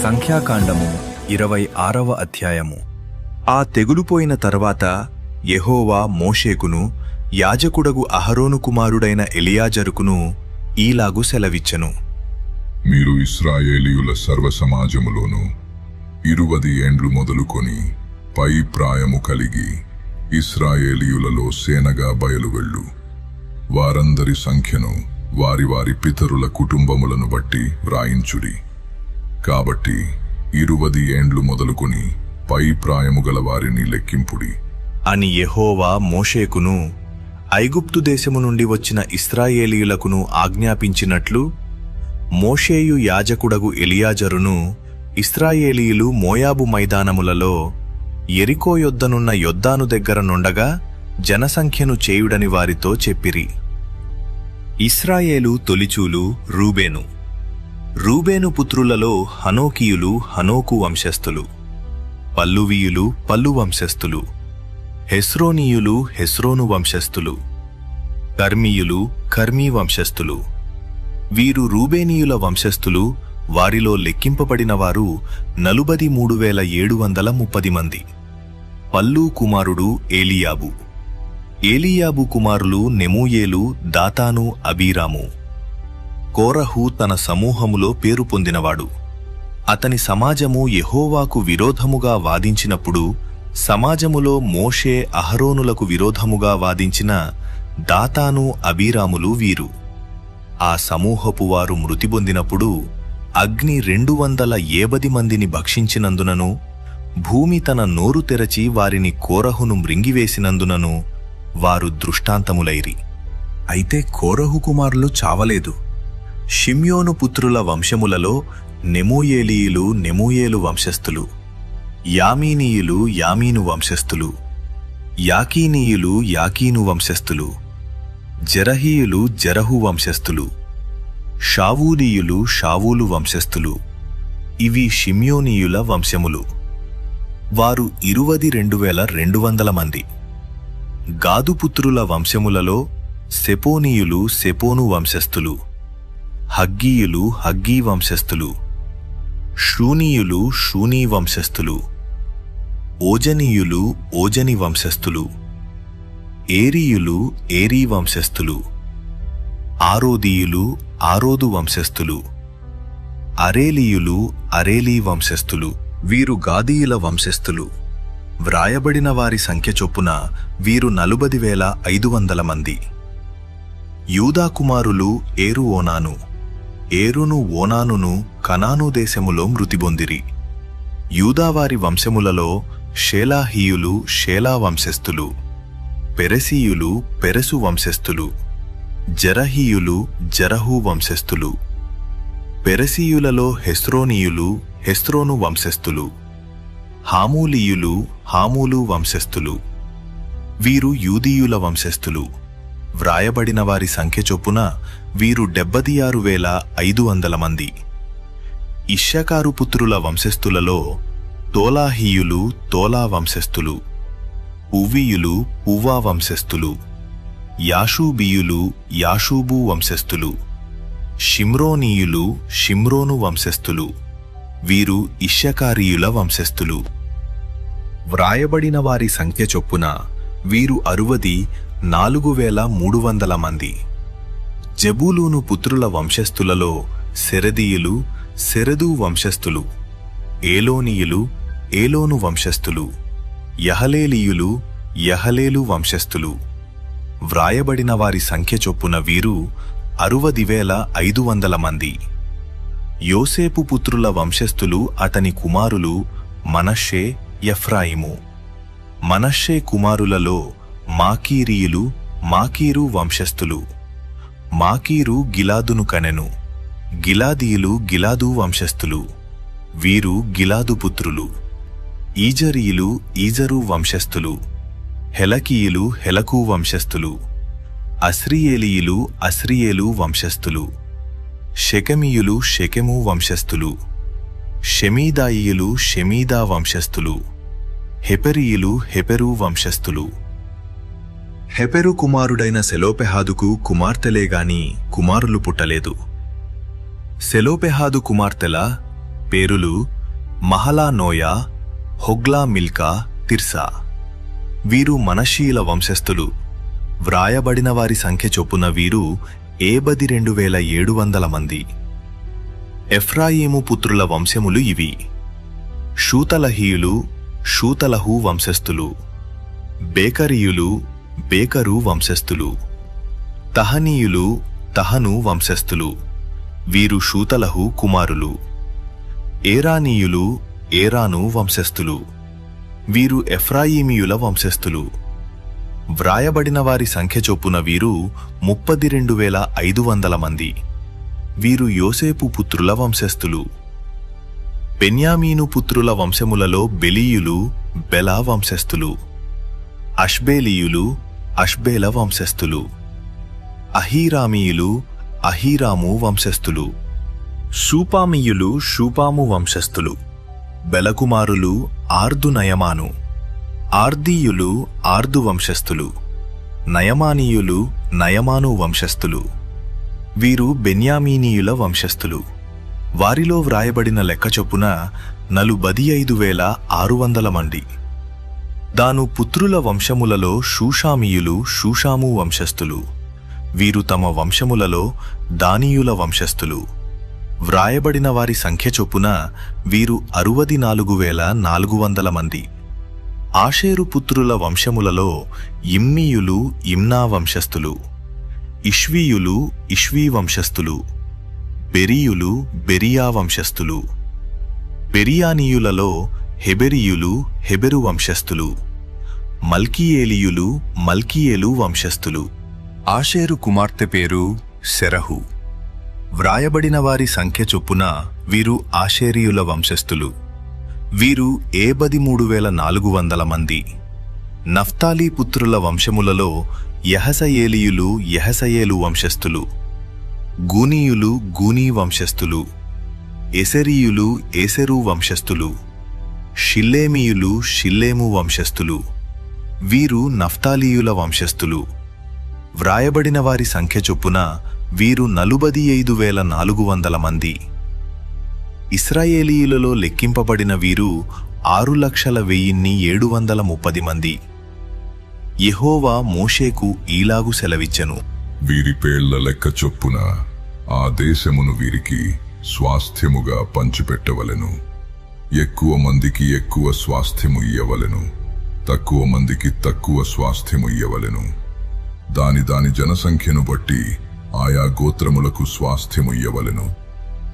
సంఖ్యాకాండము 26వ అధ్యాయము. ఆ తెగులుపోయిన తర్వాత యెహోవా మోషేకును యాజకుడగు అహరోను కుమారుడైన ఎలియాజరుకును ఈలాగు సెలవిచ్చెను. మీరు ఇశ్రాయేలీయుల సర్వసమాజములోను 20 ఏండ్లు మొదలుకొని పై ప్రాయము కలిగి ఇశ్రాయేలీయులలో సేనగా బయలువెళ్ళు. వారందరి సంఖ్యను వారి వారి పితరుల కుటుంబములను బట్టి వ్రాయించుడి. కాబట్టి 20 ఏండ్లు మొదలుకొని పై ప్రాయము గల వారిని లెక్కింపుడి అని యెహోవా మోషేకును ఐగుప్తు దేశము నుండి వచ్చిన ఇశ్రాయేలీయులకును ఆజ్ఞాపించినట్లు మోషేయు యాజకుడగు ఎలియాజరును ఇశ్రాయేలీయులు మోయాబు మైదానములలో యెరికో యొద్దనున్న యొర్దాను దగ్గర నుండగా జనసంఖ్యను చేయుడని వారితో చెప్పిరి. ఇశ్రాయేలు తొలిచూలు రూబేను. రూబేను పుత్రులలో హనోకీయులు హనోకు వంశస్థులు, పల్లువీయులు పల్లు వంశస్థులు, హెస్రోనీయులు హెస్రోను వంశస్థులు, కర్మీయులు కర్మీ వంశస్థులు. వీరు రూబేనీయుల వంశస్థులు. వారిలో లెక్కింపబడిన వారు 43,730 మంది. పల్లు కుమారుడు ఏలీయాబు. ఏలీయాబు కుమారులు నెమూయేలు, దాతాను, అబీరాము. కోరహు తన సమూహములో పేరు పొందినవాడు. అతని సమాజము యెహోవాకు విరోధముగా వాదించినప్పుడు సమాజములో మోషే అహరోనులకు విరోధముగా వాదించిన దాతాను, అబీరాములు వీరు. ఆ సమూహపు వారు మృతి పొందినప్పుడు అగ్ని 280 మందిని భక్షించినందునను భూమి తన నోరు తెరచి వారిని కోరహును మృంగివేసినందునను వారు దృష్టాంతములైరి. అయితే కోరహు కుమారులు చావలేదు. షిమ్యోను పుత్రుల వంశములలో నెమూయేలీయులు నెమూయేలు వంశస్థులు, యామీనీయులు యామీను వంశస్థులు, యాకీనీయులు యాకీను వంశస్థులు, జెరహీయులు జెరహు వంశస్థులు, షావూలీయులు షావూలు వంశస్థులు. ఇవి షిమ్యోనీయుల వంశములు. వారు 22,200 మంది. గాదుపుత్రుల వంశములలో సెపోనీయులు సెపోను వంశస్థులు, హగ్గీయులు హగ్గీ వంశస్థులు, షూనీయులు షూనీ వంశస్థులు, ఓజనీయులు ఓజని వంశస్థులు, ఏరీయులు ఏరీ వంశస్థులు, ఆరోదీయులు ఆరోదు వంశస్థులు, అరేలీయులు అరేలీ వంశస్థులు. వీరు గాదీయుల వంశస్థులు. వ్రాయబడిన వారి సంఖ్య చొప్పున వీరు 40,500 మంది. యూదా కుమారులు ఏరు ఓనాను. ఏరును ఓనానును కనాను దేశములో మృతిబొందిరి. యూదావారి వంశములలో షేలాహీయులు షేలా వంశస్థులు, పెరెసీయులు పెరెసు వంశస్థులు, జెరహీయులు జెరహు వంశస్థులు. పెరెసీయులలో హెస్రోనీయులు హెస్రోను వంశస్థులు, హామూలీయులు హామూలు వంశస్థులు. వీరు యూదీయుల వంశస్థులు. వ్రాయబడిన వారి సంఖ్య చొప్పున వీరు 76,500 మంది. ఇశ్శాకారు పుత్రుల వంశస్థులలో తోలాహీయులు తోలా వంశస్థులు, పువ్వీయులు పువ్వా వంశస్థులు, యాషూబీయులు యాషూబు వంశస్థులు, షిమ్రోనీయులు షిమ్రోను వంశస్థులు. వీరు ఇశ్శాకారీయుల వంశస్థులు. వ్రాయబడిన వారి సంఖ్య చొప్పున వీరు 4,300 మంది. జెబూలూను పుత్రుల వంశస్థులలో సెరెదీయులు సెరెదు వంశస్థులు, ఏలోనీయులు ఏలోను వంశస్థులు, యహలేలీయులు యహలేలు వంశస్థులు. వ్రాయబడిన వారి సంఖ్య చొప్పున వీరు 60,500 మంది. యోసేపు పుత్రుల వంశస్థులు అతని కుమారులు మనష్షే ఎఫ్రాయిము. మనష్షే కుమారులలో మాకీరీయులు మాకీరు వంశస్థులు. మాకీరు గిలాదును కనెను. గిలాదీయులు గిలాదు వంశస్థులు. వీరు గిలాదు పుత్రులు. ఈజరీయులు ఈజరు వంశస్థులు. హెలకీయులు హెలకు వంశస్థులు. అస్రియేలీయులు అస్రియేలు వంశస్థులు. షెకెమీయులు షెకెము వంశస్థులు. షెమీదాయియులు షెమీదా వంశస్థులు. హెపెరీయులు హెపెరు వంశస్థులు. హెపెరు కుమారుడైన సెలోపెహాదుకు కుమార్తెలేగాని కుమారులు పుట్టలేదు. సెలోపెహాదు కుమార్తెల పేరులు Mahlah Noah, Hoglah Milkha, Tirzah. వీరు మనష్షీల వంశస్థులు. వ్రాయబడిన వారి సంఖ్య చొప్పున వీరు 72,700 మంది. ఎఫ్రాయిము పుత్రుల వంశములు ఇవి: షూతలహీయులు, షూతలహు వంశస్థులు. బేకరీయులు, బేకరు వంశస్థులు. తహనీయులు, తహను వంశస్థులు. వీరు షూతలహు కుమారులు. ఏరానీయులు, ఏరాను వంశస్థులు. వీరు ఎఫ్రాయిమీయుల వంశస్థులు. వ్రాయబడిన వారి సంఖ్య చొప్పున వీరు 32,500 మంది. వీరు యోసేపు పుత్రుల వంశస్థులు. బెన్యామీను పుత్రుల వంశములలో బెలీయులు, బెలా వంశస్థులు. అష్బేలీయులు, అష్బేల వంశస్థులు. అహీరామీయులు, అహీరాము వంశస్థులు. షూపామీయులు, షూపాము వంశస్థులు. బెలకుమారులు ఆర్దు, నయమాను. ఆర్దీయులు, ఆర్దు వంశస్థులు. నయమానీయులు, నయమాను వంశస్థులు. వీరు బెన్యామీనీయుల వంశస్థులు. వారిలో వ్రాయబడిన లెక్క చొప్పున 45,600 మంది. దాను పుత్రుల వంశములలో షూషామీయులు, షూషాము వంశస్థులు. వీరు తమ వంశములలో దానీయుల వంశస్థులు. వ్రాయబడిన వారి సంఖ్య చొప్పున వీరు 64,400 మంది. ఆషేరు పుత్రుల వంశములలో ఇమ్మీయులు, ఇమ్నా వంశస్థులు. ఇష్వీయులు, ఇష్వీ వంశస్థులు. బెరీయులు, బెరియా వంశస్థులు. బెరియానీయులలో హెబెరీయులు, హెబెరు వంశస్థులు. మల్కీయేలీయులు, మల్కీయేలు వంశస్థులు. ఆషేరు కుమార్తె పేరు సెరహు. వ్రాయబడిన వారి సంఖ్య చొప్పున వీరు ఆషేరీయుల వంశస్థులు. వీరు 73,400 మంది. నఫ్తాలీ పుత్రుల వంశములలో యహసయేలీయులు, యహసయేలు వంశస్థులు. గూనీయులు, గూనీ వంశస్థులు. ఎసెరీయులు, ఏసెరు వంశస్థులు. షిల్లేమీయులు, షిల్లేము వంశస్థులు. వీరు నఫ్తాలీయుల వంశస్థులు. వ్రాయబడిన వారి సంఖ్య చొప్పున వీరు 45,400 మంది. ఇశ్రాయేలీయులలో లెక్కింపబడిన వీరు 6,01,730 మంది. యెహోవా మోషేకు ఈలాగు సెలవిచ్చెను: వీరి పేళ్ల లెక్క చొప్పున ఆ దేశమును వీరికి స్వాస్థ్యముగా పంచిపెట్టవలెను. ఎక్కువ మందికి ఎక్కువ స్వాస్థ్యము ఇయ్యవలెను, తక్కువ మందికి తక్కువ స్వాస్థ్యము ఇయ్యవలెను. దాని దాని జనసంఖ్యను బట్టి ఆయా గోత్రములకు స్వాస్థ్యము ఇయ్యవలెను.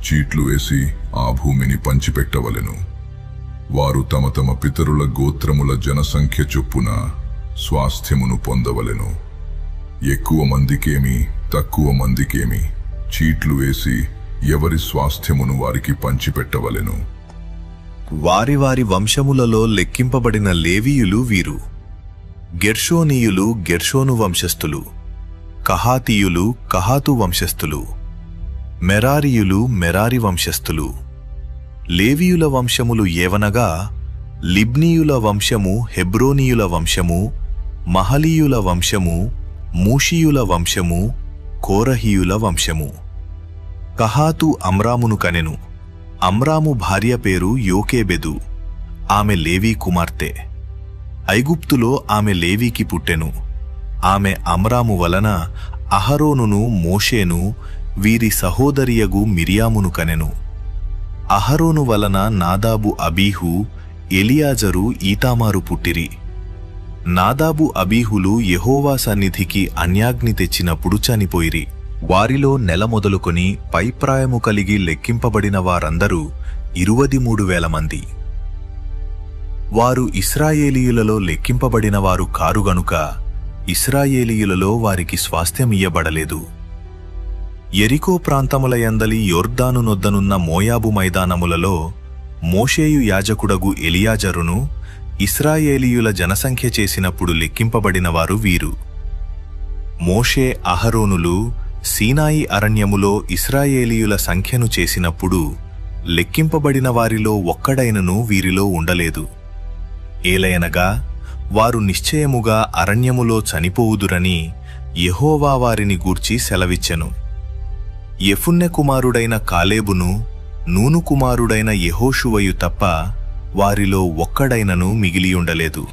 చీట్లు వేసి ఆ భూమిని పంచిపెట్టవలెను. వారు తమ తమ పితరుల గోత్రముల జనసంఖ్య చొప్పున స్వాస్థ్యమును పొందవలెను. ఎక్కువ మందికేమి, తక్కువ మందికేమి చీట్లు వేసి ఎవరి స్వాస్థ్యమును వారికి పంచిపెట్టవలెను. వారి వారి వంశములలో లెక్కింపబడిన లేవీయులు వీరు: గెర్షోనీయులు, గెర్షోను వంశస్థులు. కహాతీయులు, కహాతు వంశస్థులు. మెరారీయులు, మెరారి వంశస్థులు. లేవీయుల వంశములు ఏవనగా లిబ్నీయుల వంశము, హెబ్రోనీయుల వంశము, మహలీయుల వంశము, మూషీయుల వంశము, కోరహీయుల వంశము. కహాతు అమ్రామును కనెను. అమ్రాము భార్య పేరు యోకేబెదు. ఆమె లేవీ కుమార్తె. ఐగుప్తులో ఆమె లేవీకి పుట్టెను. ఆమె అమ్రాము వలన అహరోనును, మోషేను, వీరి సహోదరియగు మిరియామును కనెను. అహరోను వలన నాదాబు, అబీహు, ఎలియాజరు, ఈతామారు పుట్టిరి. నాదాబు, అబీహులు యెహోవా సన్నిధికి అన్యాగ్ని తెచ్చినప్పుడు చనిపోయిరి. వారిలో నెల మొదలుకొని పైప్రాయము కలిగి లెక్కింపబడిన వారందరూ 23,000 మంది. వారు ఇశ్రాయేలీయులలో లెక్కింపబడిన వారు కారు గనుక ఇశ్రాయేలీయులలో వారికి స్వాస్థ్యమియ్యబడలేదు. యెరికో ప్రాంతముల యందలి యొర్దాను నొద్దనున్న మోయాబు మైదానములలో మోషేయు యాజకుడగు ఎలియాజరును ఇశ్రాయేలీయుల జనసంఖ్య చేసినప్పుడు లెక్కింపబడిన వారు వీరు. మోషే, అహరోనులు సీనాయి అరణ్యములో ఇశ్రాయేలీయుల సంఖ్యను చేసినప్పుడు లెక్కింపబడిన వారిలో ఒక్కడైనను వీరిలో ఉండలేదు. ఏలయనగా వారు నిశ్చయముగా అరణ్యములో చనిపోవుదురని యెహోవా వారిని గూర్చి సెలవిచ్చెను. యెఫున్నె కుమారుడైన కాలేబును నూను కుమారుడైన యెహోషువయు తప్ప వారిలో ఒక్కడైనను మిగిలియుండలేదు.